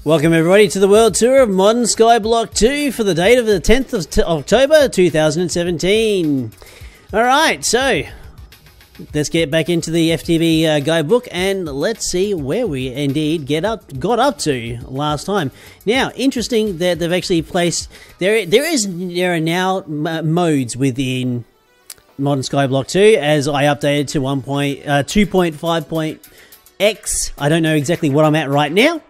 Welcome everybody to the world tour of Modern Skyblock 2 for the date of the 10th of October 2017. Alright, so let's get back into the FTB guidebook and let's see where we indeed got up to last time. Now, interesting that they've actually placed... There are now modes within Modern Skyblock 2 as I updated to 2.5.x. I don't know exactly what I'm at right now.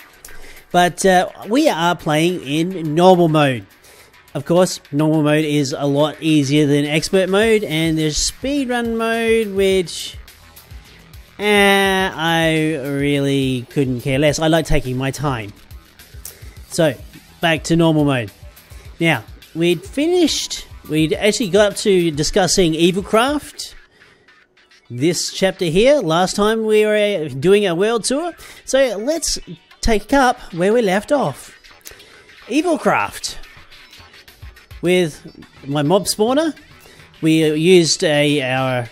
But we are playing in normal mode. Of course, normal mode is a lot easier than expert mode, and there's speedrun mode, which I really couldn't care less. I like taking my time. So, back to normal mode. Now, we'd actually got up to discussing Evilcraft. This chapter here, last time we were doing a world tour. So, let's take up where we left off. Evilcraft. With my mob spawner, we used our...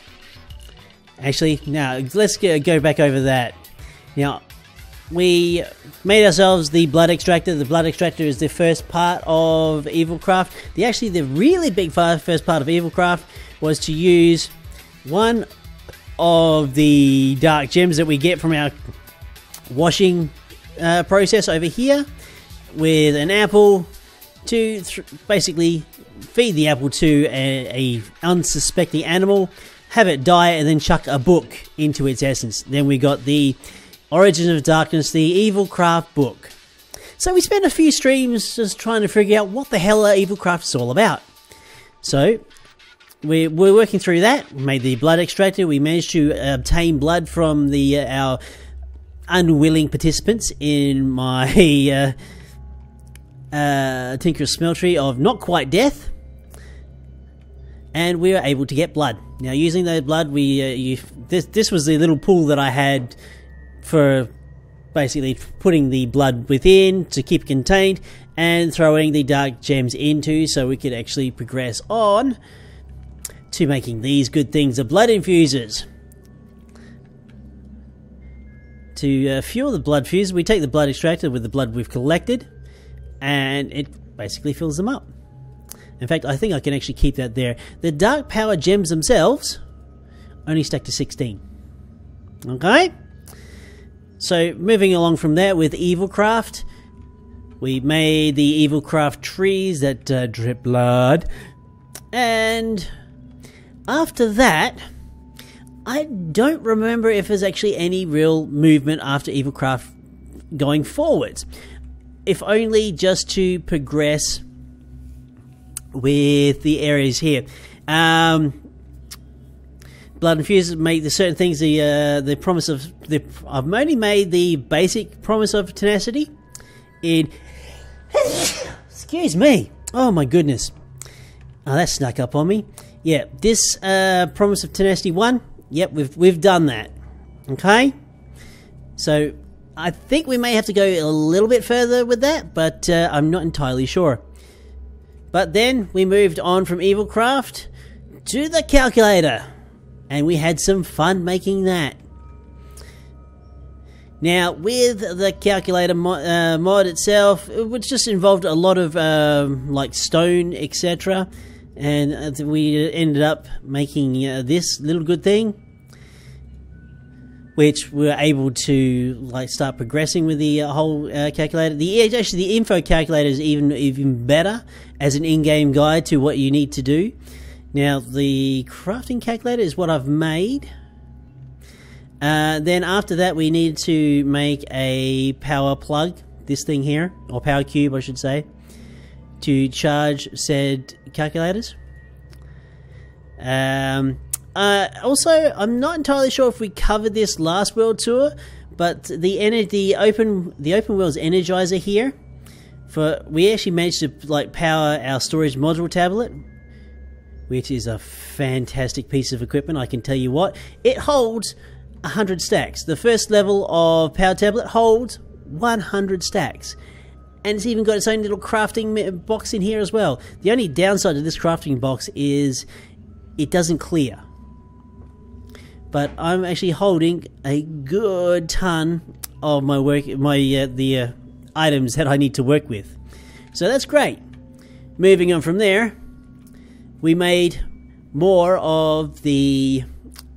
Actually, now let's go back over that. Now, we made ourselves the blood extractor. The blood extractor is the first part of Evilcraft. The really big first part of Evilcraft was to use one of the dark gems that we get from our washing process over here with an apple to basically feed the apple to a unsuspecting animal, have it die, and then chuck a book into its essence. Then we got the Origin of Darkness, the Evilcraft book. So we spent a few streams just trying to figure out what the hell Evilcraft is all about. So we're working through that. We made the blood extractor. We managed to obtain blood from our unwilling participants in my Tinker's Smeltery of Not Quite Death, and we were able to get blood. Now, using the blood, this was the little pool that I had for basically putting the blood within to keep it contained and throwing the dark gems into, so we could actually progress on to making these good things, the blood infusers. To fuel the blood fuse, we take the blood extractor with the blood we've collected, and it basically fills them up. In fact, I think I can actually keep that there. The dark power gems themselves only stack to 16. Okay? So, moving along from there with Evilcraft, we made the Evilcraft trees that drip blood, and after that, I don't remember if there's actually any real movement after Evilcraft going forwards. If only just to progress with the areas here. Blood infusers make the certain things. The promise of I've only made the basic promise of tenacity. Excuse me. Oh my goodness. Oh, that snuck up on me. Yeah, this promise of tenacity 1. Yep, we've done that. Okay? So, I think we may have to go a little bit further with that, but I'm not entirely sure. But then, we moved on from Evilcraft to the calculator. And we had some fun making that. Now, with the calculator mod itself, which just involved a lot of like stone, etc., and we ended up making this little good thing, which we were able to like start progressing with the whole calculator. Actually, the info calculator is even better as an in-game guide to what you need to do. Now, the crafting calculator is what I've made. Then after that, we need to make a power plug, this thing here, or power cube, I should say, to charge said calculators. Also, I'm not entirely sure if we covered this last world tour, but the open world's energizer here, we actually managed to like power our storage module tablet, which is a fantastic piece of equipment. I can tell you what, it holds 100 stacks. The first level of power tablet holds 100 stacks. And it's even got its own little crafting box in here as well. The only downside to this crafting box is it doesn't clear. But I'm actually holding a good ton of my work, the items that I need to work with. So that's great. Moving on from there, we made more of the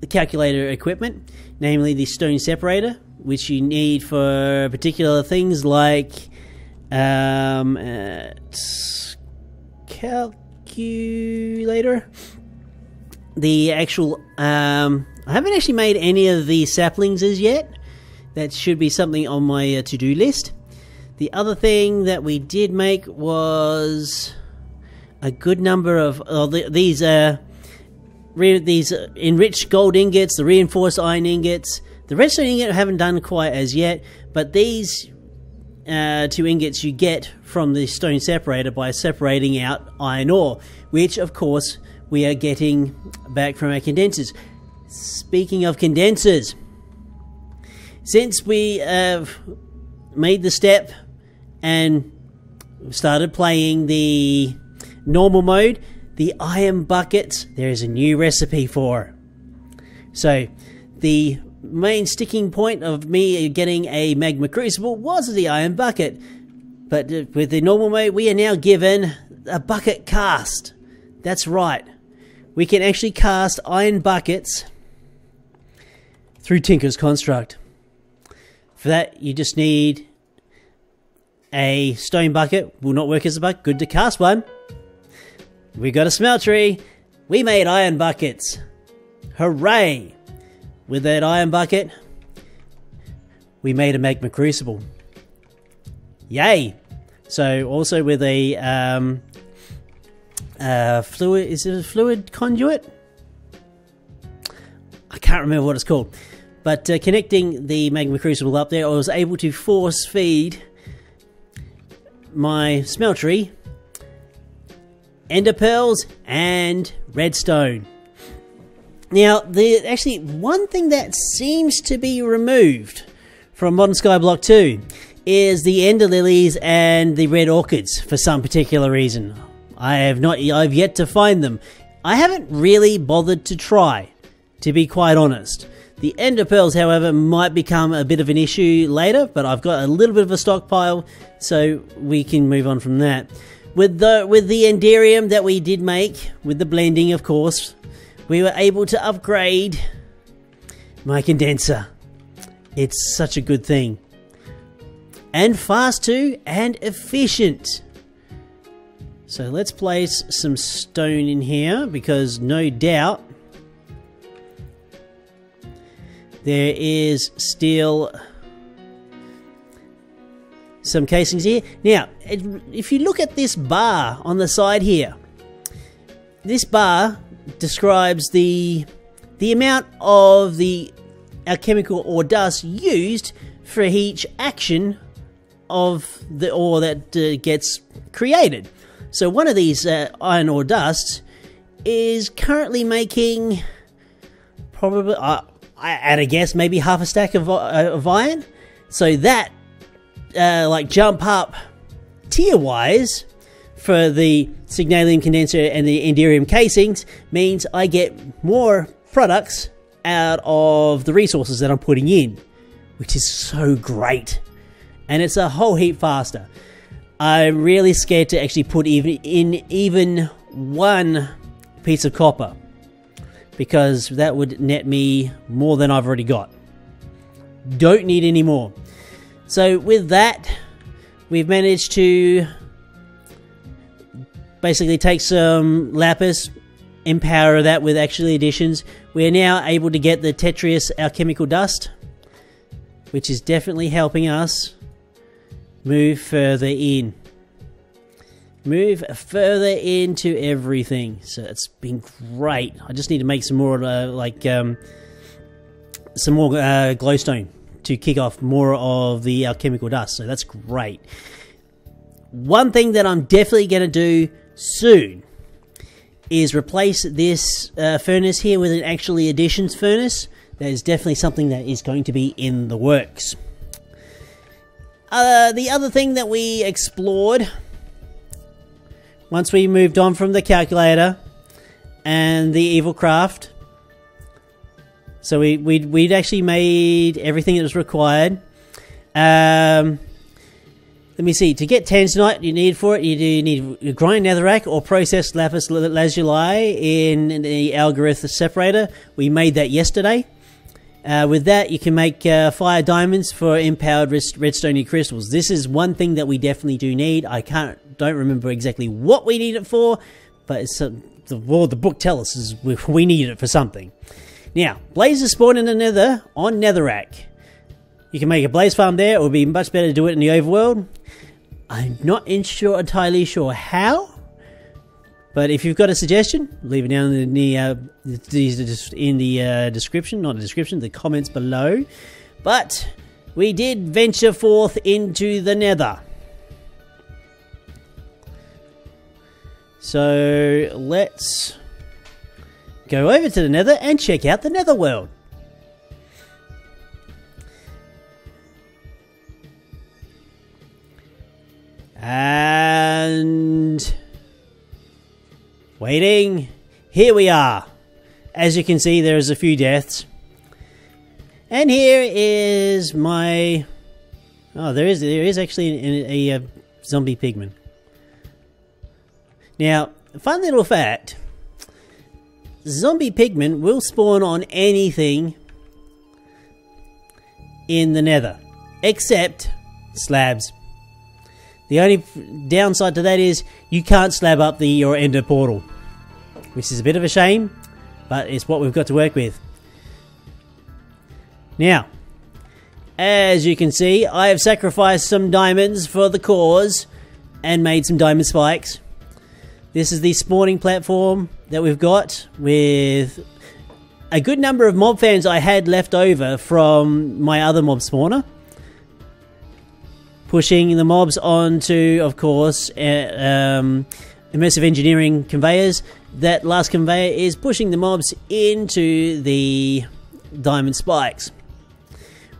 calculator equipment, namely the stone separator, which you need for particular things like calculator. The actual I haven't actually made any of the saplings as yet. That should be something on my to-do list. The other thing that we did make was a good number of these enriched gold ingots, the reinforced iron ingots. The redstone ingot I haven't done quite as yet, but these 2 ingots you get from the stone separator by separating out iron ore, which of course we are getting back from our condensers. Speaking of condensers, since we have made the step and started playing the normal mode, the iron buckets, there is a new recipe for. So the main sticking point of me getting a magma crucible was the iron bucket, but with the normal mode we are now given a bucket cast. That's right, we can actually cast iron buckets through Tinker's Construct. For that you just need a stone bucket. Will not work as a bucket, good to cast one. We got a smeltery. We made iron buckets. Hooray! With that iron bucket, we made a magma crucible. Yay! So also with a fluid, is it a fluid conduit? I can't remember what it's called. But connecting the magma crucible up there, I was able to force feed my smeltery ender pearls and redstone. Now, actually one thing that seems to be removed from Modern Skyblock 2 is the ender lilies and the red orchids for some particular reason. I've yet to find them. I haven't really bothered to try, to be quite honest. The ender pearls, however, might become a bit of an issue later, but I've got a little bit of a stockpile, so we can move on from that. With the enderium that we did make, with the blending of course, we were able to upgrade my condenser. It's such a good thing. And fast too, and efficient. So let's place some stone in here, because no doubt there is still some casings here. Now, if you look at this bar on the side here, this bar describes the amount of the alchemical ore dust used for each action of the ore that gets created. So one of these iron ore dusts is currently making probably, at a guess, maybe half a stack of iron. So that, like, jump up tier-wise for the signalium condenser and the enderium casings means I get more products out of the resources that I'm putting in, which is so great. And it's a whole heap faster. I'm really scared to actually put even one piece of copper, because that would net me more than I've already got. Don't need any more. So with that, we've managed to basically take some lapis, empower that with actually additions. We are now able to get the Tetrius alchemical dust, which is definitely helping us move further in. Move further into everything. So it's been great. I just need to make some more glowstone to kick off more of the alchemical dust. So that's great. One thing that I'm definitely going to do soon is replace this furnace here with an actually additions furnace. That is definitely something that is going to be in the works. The other thing that we explored once we moved on from the calculator and the evil craft, so we'd actually made everything that was required. let me see. To get tanzanite, you need grind netherrack or processed lapis lazuli in the algorithm separator. We made that yesterday. With that, you can make fire diamonds for empowered redstone crystals. This is one thing that we definitely do need. I don't remember exactly what we need it for, but it's the book tells us we need it for something. Now, blazes spawn in the nether on netherrack. You can make a blaze farm there. It would be much better to do it in the overworld. I'm not entirely sure how, but if you've got a suggestion, leave it down in the description, not the description, the comments below. But we did venture forth into the nether. So let's go over to the nether and check out the netherworld. And waiting, here we are. As you can see, there's a few deaths, and here is my there is actually a zombie pigman. Now, fun little fact, zombie pigmen will spawn on anything in the nether except slabs. The only downside to that is you can't slab up your ender portal, which is a bit of a shame, but it's what we've got to work with. Now, as you can see, I have sacrificed some diamonds for the cause and made some diamond spikes. This is the spawning platform that we've got with a good number of mob fans I had left over from my other mob spawner. Pushing the mobs onto, of course, immersive engineering conveyors. That last conveyor is pushing the mobs into the diamond spikes,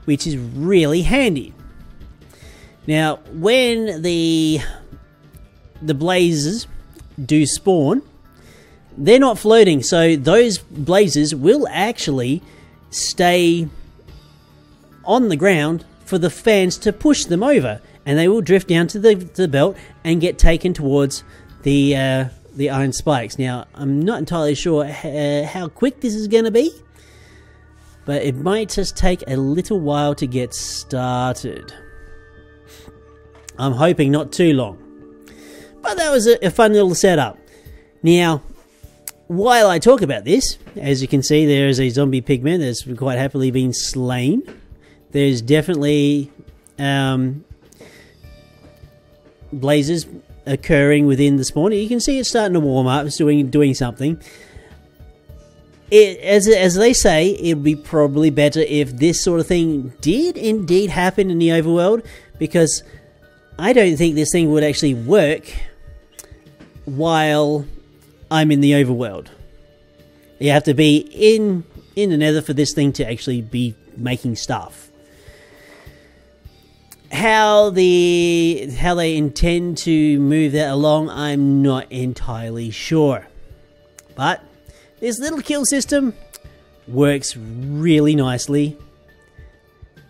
which is really handy. Now, when the blazes do spawn, they're not floating, so those blazes will actually stay on the ground for the fans to push them over, and they will drift down to the belt and get taken towards the iron spikes. Now, I'm not entirely sure how quick this is going to be, but it might just take a little while to get started. I'm hoping not too long. But that was a fun little setup. Now, while I talk about this, as you can see, there is a zombie pigman that's quite happily been slain. There's definitely blazes occurring within the spawn. You can see it's starting to warm up. It's doing something. As they say, it would be probably better if this sort of thing did indeed happen in the overworld, because I don't think this thing would actually work while I'm in the overworld. You have to be in the nether for this thing to actually be making stuff. How they intend to move that along, I'm not entirely sure. But this little kill system works really nicely,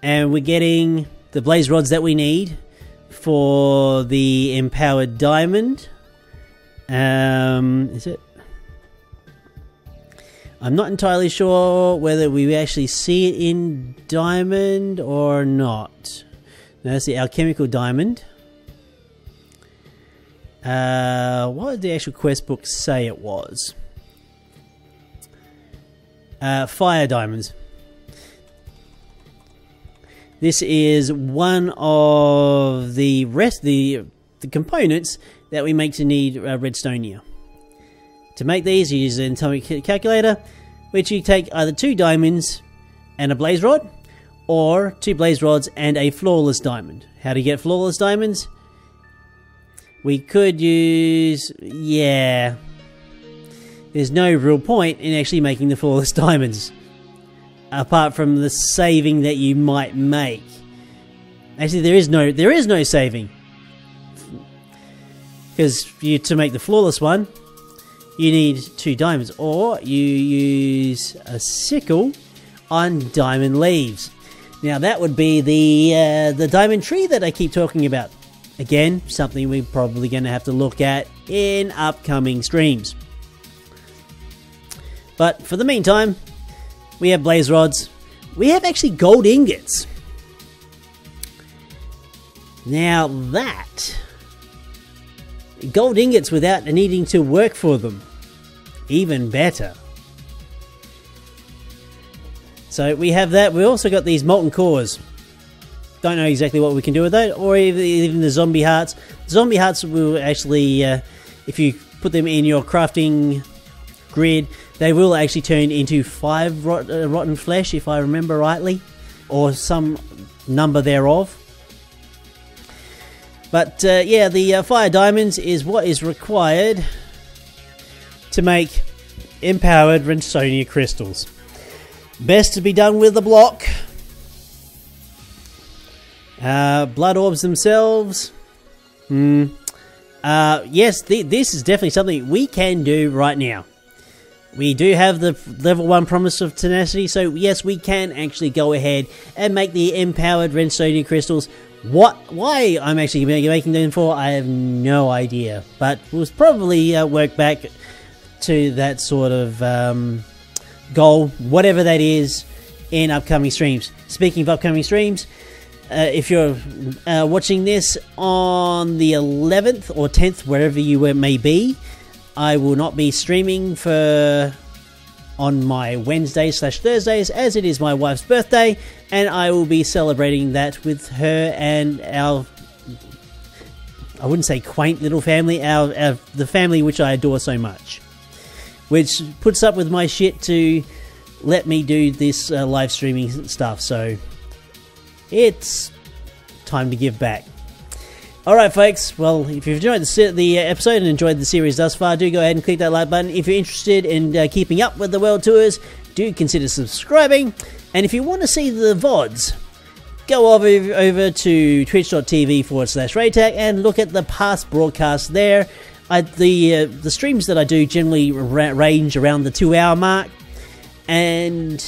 and we're getting the blaze rods that we need for the empowered diamond. Is it? I'm not entirely sure whether we actually see it in diamond or not. No, that's the alchemical diamond. What did the actual quest book say it was? Fire diamonds. This is one of the components that we make to need redstonia. To make these, you use an atomic calculator, which you take either 2 diamonds and a blaze rod, or 2 blaze rods and a flawless diamond. How to get flawless diamonds? We could use... yeah. There's no real point in actually making the flawless diamonds, apart from the saving that you might make. Actually, there is no saving, because to make the flawless one, you need 2 diamonds, or you use a sickle on diamond leaves. Now that would be the diamond tree that I keep talking about. Again, something we're probably going to have to look at in upcoming streams. But for the meantime, we have blaze rods. We have actually gold ingots. Now that, gold ingots without needing to work for them, even better. So we have that. We also got these molten cores. Don't know exactly what we can do with that, or even the zombie hearts. Zombie hearts will actually, if you put them in your crafting grid, they will actually turn into 5 rotten flesh, if I remember rightly, or some number thereof. But yeah, the fire diamonds is what is required to make empowered Rensonia crystals. Best to be done with a block. Blood orbs themselves. Yes, this is definitely something we can do right now. We do have the level 1 promise of tenacity, so yes, we can actually go ahead and make the empowered Rensonia crystals. Why I'm actually making them for, I have no idea, but we'll probably work back to that sort of goal, whatever that is, in upcoming streams. Speaking of upcoming streams, if you're watching this on the 11th or 10th, wherever you may be, I will not be streaming on my Wednesdays/Thursdays, as it is my wife's birthday, and I will be celebrating that with her and our, I wouldn't say quaint little family, the family which I adore so much, which puts up with my shit to let me do this live streaming stuff. So it's time to give back. Alright folks, well, if you've enjoyed the episode and enjoyed the series thus far, do go ahead and click that like button. If you're interested in keeping up with the world tours, do consider subscribing. And if you want to see the VODs, go over to twitch.tv/Raetac and look at the past broadcasts there. The streams that I do generally range around the 2-hour mark, and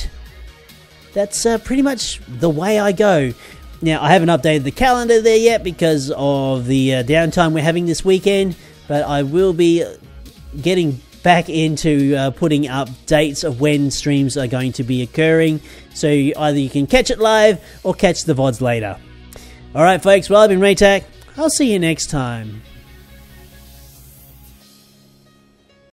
that's pretty much the way I go. Now, I haven't updated the calendar there yet because of the downtime we're having this weekend, but I will be getting back into putting up dates of when streams are going to be occurring, so either you can catch it live or catch the VODs later. Alright folks, well, I've been Raetac. I'll see you next time.